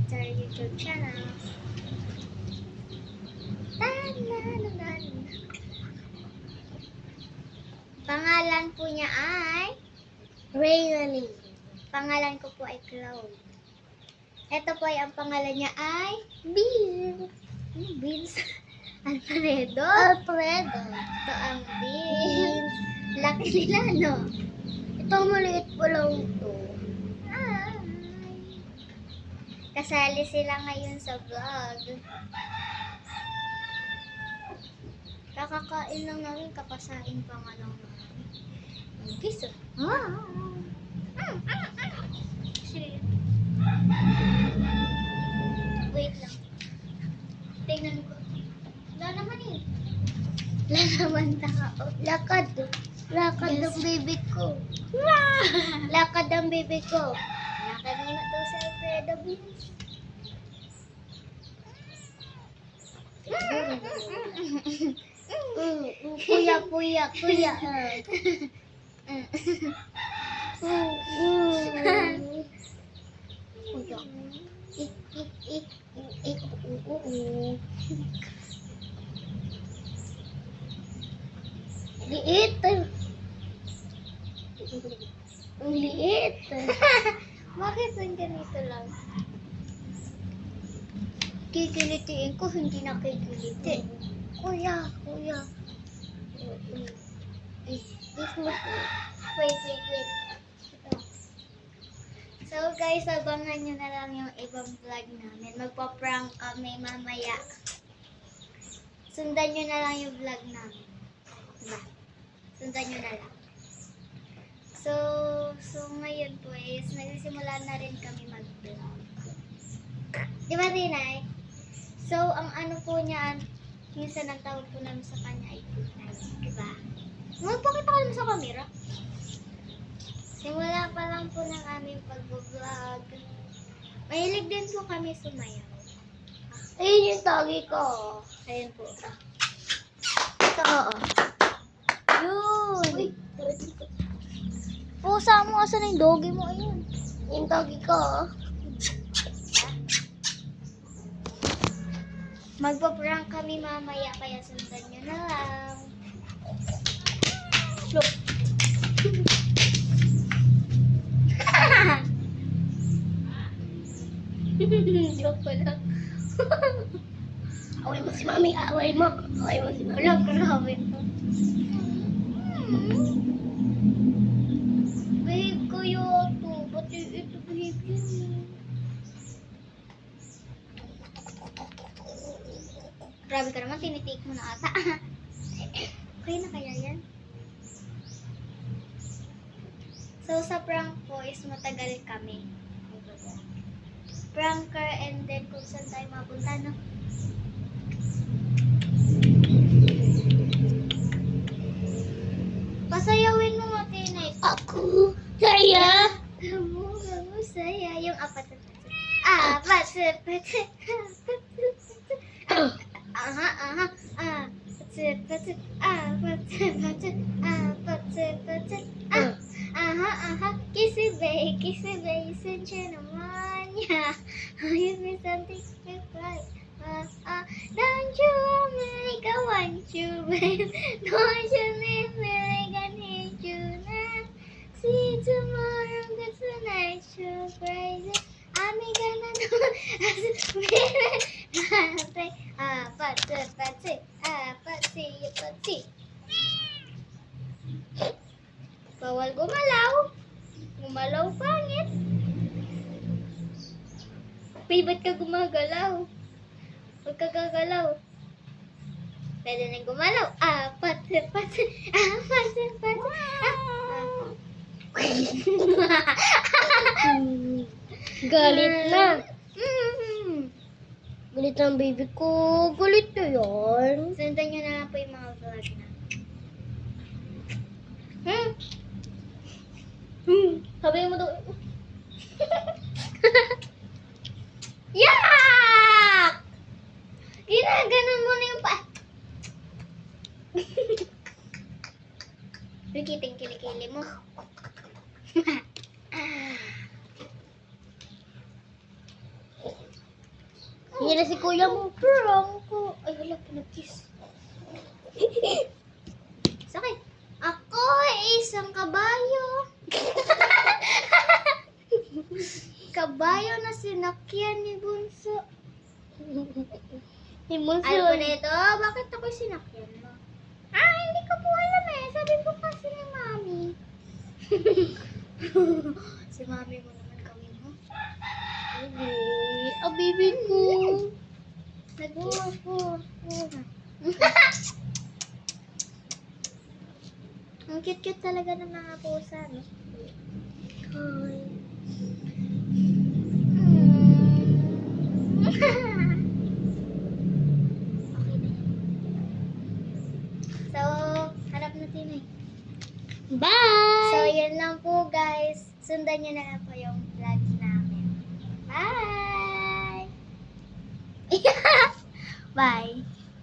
to our YouTube channel. Pangalan po niya ay Rainy. Pangalan ko po ay Cloud. Ito po ay ang pangalan niya ay Beans. Beans? Alfredo? Alfredo. Ito ang Beans. Laki nila, no? Ito maliit pa lang ito. Ay. Kasali sila ngayon sa vlog. Kakakain lang namin, kapasain pa nga lang namin. Ang kiss, oh. Sige. Wait lang. Tingnan ko. Wala naman eh. Wala naman tao. Lakad. Lakad Yes. ang baby ko. Lakad ang bebe ko. Lakad muna daw sa Alfredo Beans. Kuya, kuya, kuya. Kuya. Ik, ik, ik, ik, Liit. Ang liit. Bakit yung ganito lang? Kikilitiin ko, hindi na kikiliti. Kuya, kuya. Wait. Ito. So guys, abangan nyo na lang yung ibang vlog namin. Magpa-prank kami mamaya. Sundan nyo na lang yung vlog namin. Diba? Sundan nyo na lang. So ngayon po is nagsisimula na rin kami mag-vlog. Di ba, Tinay? So, ang ano po niya, minsan ang tawag po namin sa kanya ay Tinay. Di ba? Magpakita ka naman sa camera. Simula pa lang po ng aming pag-vlog. Mahilig din po kami sumayaw. Ayun yung tagi ko. Ayun po. Ito. Yun! Uy, Pusa mo, asan na yung doggy mo? Ayun. yung tagi ko. Magpa-prank kami mamaya, kaya sundan nyo na lang. Look. Joke ko lang. Away mo si mami, away mo. Away mo si mami. Wala, grabe to. Babe ko yun to. Ba't ito babe yun? Grabe ka naman, tinitake mo na ata. Okay na kaya yan? So, sa prank po is matagal kami. Pranker and then kung saan tayo mapunta, no? Pasayawin mo nga, Tinay. Ako, kaya. Kamu saya. Yung apat. Kissy bay, sunshine naman niya. Give me something to cry. Don't you want me like I want you, babe? Don't you need me like I need you now? See tomorrow, good tonight, so crazy. I'm gonna do Pati. Bawal gumalaw. Gumalaw pangit. Ba't ka gumagalaw? Huwag ka gagalaw. Pwede na gumalaw. Pati. Galit na. Mm. Galit na ang baby ko. Galit na yun. Sundan nyo na lang po yung mga vlog na. Sabi mo daw. Yak! Ginaganon mo na yung pa. Rikiting kilikili mo. Yan na si kuya mo. Prank ko. Ay, wala, pinag-kiss. Sakit. Ako ay isang kabayo. Kabayo na sinakyan ni Bunso. Himunso. Ay, Boneto, bakit ako'y sinakyan mo? Ah, hindi ko po alam eh. Sabi po kasi ni Mami. Si Mami mo naman gawin mo. Baby. Ah, baby ko. Ang cute-cute talaga ng mga pusa, no? Hi. Okay na yan. So, harap natin eh. Bye! So, yun lang po guys. Sundan nyo na lang po yung vlog namin. Bye! Bye!